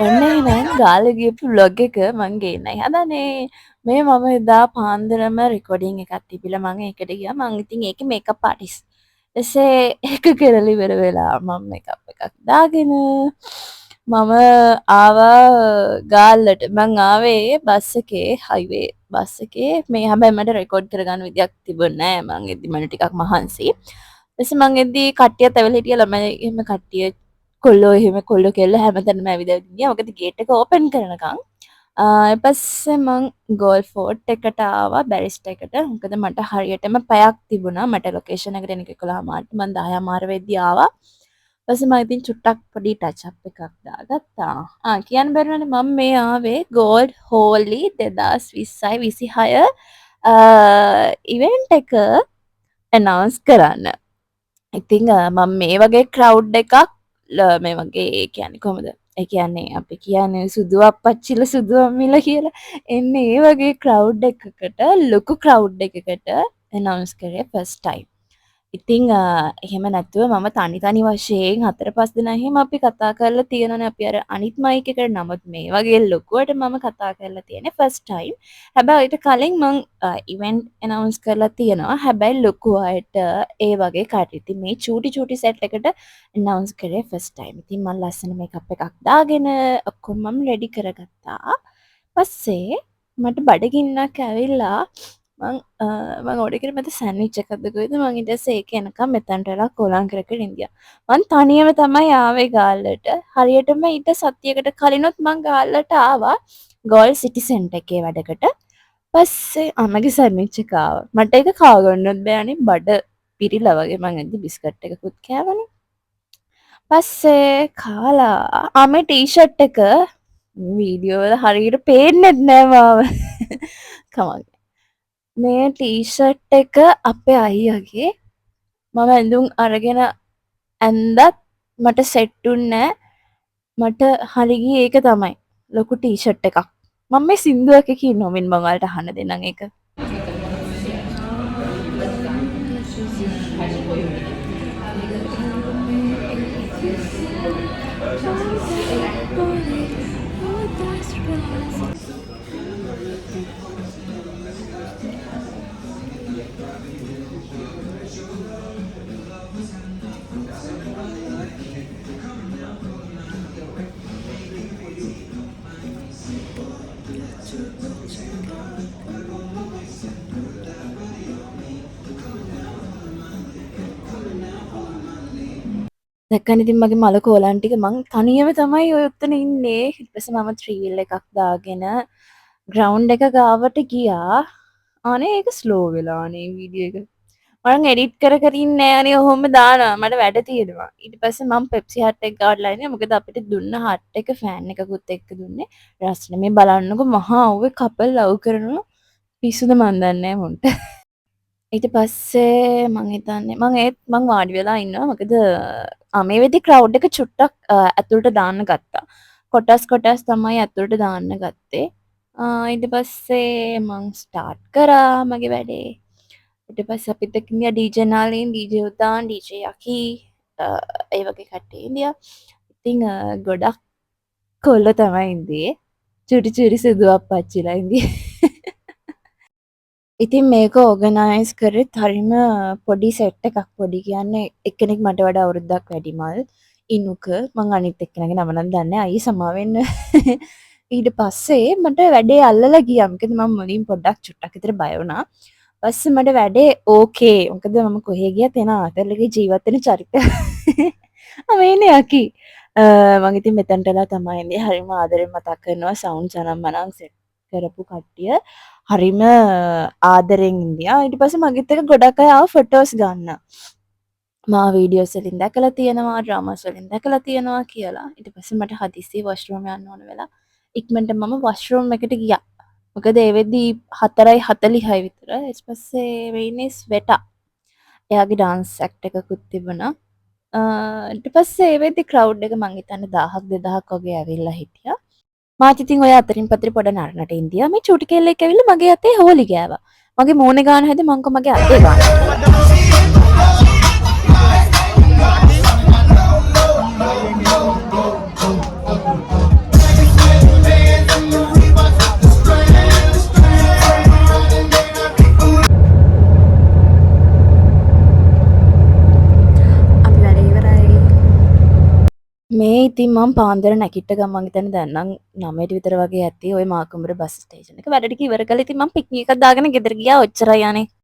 ඔන්න එහෙනම් ගාලා ගියපු vlog එක මං ගේන්නයි හදන්නේ. මේ මම එදා පාන්දරම රෙකෝඩින් එකක් තිබිලා මං ඒකට ගියා. මං ඉතින් ඒකේ මේකප් ආටිස්ට්. එසේ ඒක කරලා ඉවර වෙලා මම මේකප් එකක් දාගෙන මම ආවා ගාල්ලට. මං ආවේ බස් එකේ හයිවේ බස් එකේ. මේ හැබැයි මට රෙකෝඩ් කරගන්න විදියක් තිබුණේ නෑ. මං එද්දි මට ටිකක් මහන්සි. ඊපස්සේ මං එද්දි කට්ටියත් ඇවිල්ලා හිටියා ළමයි එහෙම කට්ටිය කොල්ලෝ එහෙම කොල්ලෝ කෙල්ල හැමතැනම ඇවිදගෙන ගියා. මොකද ගේට් එක ඕපන් කරනකම්. ඊට පස්සේ මං ගෝල් ෆෝර්ට් එකට ආවා බැරිස්ටා එකට. මොකද මට හරියටම පැයක් තිබුණා. මට ලොකේෂන් එකට එන 11:00 මං 10:00 වෙද්දි ආවා. ඊපස්සේ මම ඉතින් චුට්ටක් පොඩි ටච් අප් එකක් දාගත්තා. කියන්න බැරිවනේ මම මේ ආවේ ගෝල්ඩ් හෝලි 2026 ඉවෙන්ට් එක ඇනවුන්ස් කරන්න. ඉතින් මම මේ වගේ ක්‍රවුඩ් එකක් මේ වගේ ඒ කියන්නේ කොහොමද? ඒ කියන්නේ අපි කියන්නේ සුදු අප්පච්චිල සුදු අම්මිලා කියලා. එන්නේ ඒ වගේ ක්‍රවුඩ් එකකට ලොකු ක්‍රවුඩ් එකකට ඇනවුන්ස් කරේ ෆස්ට් ටයිම්. ඉතින් එහෙම නැතුව මම තනි වශයෙන් 4-5 දෙනා එහෙම අපි කතා කරලා තියෙනවනේ අපි අර අනිත් මයික් එකට. නමුත් මේ වගේ ලොකුවට මම කතා කරලා තියෙන්නේ ෆස්ට් ටයිම්. හැබැයි ඊට කලින් මං ඉවෙන්ට් ඇනවුන්ස් කරලා තියෙනවා. හැබැයි ලොකු අයට ඒ වගේ කට්ටිය. ඉතින් මේ චූටි සෙට් එකට ඇනවුන්ස් කරේ ෆස්ට් ටයිම්. ඉතින් මම ලස්සන මේකප් එකක් දාගෙන ඔක්කොම මම රෙඩි කරගත්තා. පස්සේ මට බඩගින්නක් ඇවිල්ලා මං ඕඩර් කරේ මට සෑන්ඩ්විච් එකක් දුකවිද මං ඊට පස්සේ ඒක එනකම් මෙතනට වෙලා කොලං කර ඉන්දියා. මං තනියම තමයි ආවේ ගාල්ලට. හරියටම ඊට සතියකට කලිනුත් මං ගාල්ලට ආවා ගෝල් සිටි සෙන්ටර් එකේ වැඩකට. පස්සේ මගේ සෑන්ඩ්විච් එක ආවා. මට ඒක කව ගන්නත් බෑනේ බඩ පිරිලා වගේ. මං ඇද්දි බිස්කට් එකකුත් කෑවනේ. පස්සේ කාලා මේ ටී-ෂර්ට් එක වීඩියෝ වල හරියට පේන්නේ නැහැ මාව. කමක් මේ ටී-ෂර්ට් එක අපේ අයියාගේ. මම ඇඳුම් අරගෙන ඇන්දත් මට සෙට් උන්නේ මට හරි ගියේ ඒක තමයි. ලොකු ටී-ෂර්ට් එකක්. මම මේ සින්දුවක කියනවා මින් මම ඔයාලට අහන්න දෙන්නම් ඒක. දැක්කනේ ඉතින් මගේ මල කෝලන් ටික මං තනියම තමයි ඔය උත්තන ඉන්නේ. ඊට පස්සේ මම ත්‍රීල් එකක් දාගෙන ග්‍රවුන්ඩ් එක ගාවට ගියා. අනේ ඒක ස්ලෝ වෙලා අනේ වීඩියෝ එක. මම එඩිට් කර ඉන්නේ නෑ අනේ ඔහොම දානවා. මට වැඩ තියෙනවා. ඊට පස්සේ මම පෙප්සි හට් එක ගාවලා ඉන්නේ. මොකද අපිට දුන්න හට් එක ෆෑන් එකකුත් එක්ක දුන්නේ. රස්නේ මේ බලන්නකො මහා ඔව්වේ කපල් ලව් කරනවා. පිස්සුද මන් දන්නේ නෑ මුන්ට. ඊට පස්සේ මං හිතන්නේ මං වාඩි වෙලා ඉන්නවා. මොකද මේ වෙද්දි ක්‍රවුඩ් එක චුට්ටක් ඇතුළට දාන්න ගත්තා. කොටස් තමයි ඇතුළට දාන්න ගත්තේ. ඊට පස්සේ මං ස්ටාර්ට් කරා මගේ වැඩේ. ඊට පස්සේ අපිත් එක්ක ඉන්දියා ඩීජේ නාලින්, ඩීජේ උදාන්, ඩීජේ යකි ඒ වගේ කට්ටිය ඉන්දියා. ඉතින් ගොඩක් කොල්ලෝ තමයි ඉන්දියේ. චුටි සුදු අප්පච්චිලා ඉන්දියේ. ඉතින් මේක ඕගනයිස් කරෙත් හරිම පොඩි සෙට් එකක්. පොඩි කියන්නේ එක්කෙනෙක් මට වඩා අවුරුද්දක් වැඩිමල් ඉනුක. මං අනිත් එක්කෙනාගේ නම නම් දන්නේ නැහැ. අයියේ සමාව වෙන්න. ඊට පස්සේ මට වැඩේ අල්ලලා ගියා. මොකද මම මුලින් පොඩ්ඩක් චුට්ටක් විතර බය වුණා. පස්සේ මට වැඩේ ඕකේ. මොකද මම කොහේ ගියත් එන ආතල්ලගේ ජීවත් වෙන චරිතය. මේනේ යකි. මං ඉතින් මෙතනටලා තමයි ඉන්නේ. හරිම ආදරෙන් මතක් කරනවා සවුන්ඩ් සනම් මනම් සෙට් කරපු කට්ටිය. හරිම ආදරෙන් ඉන්දියා. ඊට පස්සේ මගෙත් එක්ක ගොඩක් අය ආව ෆොටෝස් ගන්න. මා වීඩියෝස් වලින් දැකලා තියෙනවා, ඩ්‍රාමාස් වලින් දැකලා තියෙනවා කියලා. ඊට පස්සේ මට හදිස්සියේ වොෂ්රූම් යන්න ඕන වෙලා ඉක්මනට මම වොෂ්රූම් එකට ගියා. මොකද ඒ වෙද්දි 4:46 විතර. ඊට පස්සේ වෙන්නේ ස්වෙටා. එයාගේ ඩාන්ස් ඇක්ට් එකකුත් තිබුණා. ඊට පස්සේ ඒ වෙද්දි ක්‍රවුඩ් එක මං හිතන්නේ 1000ක් 2000ක් වගේ ඇවිල්ලා හිටියා. මාත් ඉතින් ඔය අතරින් පතර පොඩ නරනට ඉන්දියා. මේ චූටි කෙල්ලෙක් ඇවිල්ලා මගේ අතේ හෝලි ගෑවා. මගේ මූණේ ගාන හැද මං මගේ අතේ ගාන. මේ ඉතින් මම පාන්දර නැගිට්ට ගමන් මං හිතන්නේ දැන් නම් 9ට විතර වගේ ඇති ওই මාකඹර බස් ස්ටේෂන් එක වැඩ ටික ඉවර කරලා ඉතින් මම පික්නික් එකක් දාගෙන ගෙදර ගියා ඔච්චරයි අනේ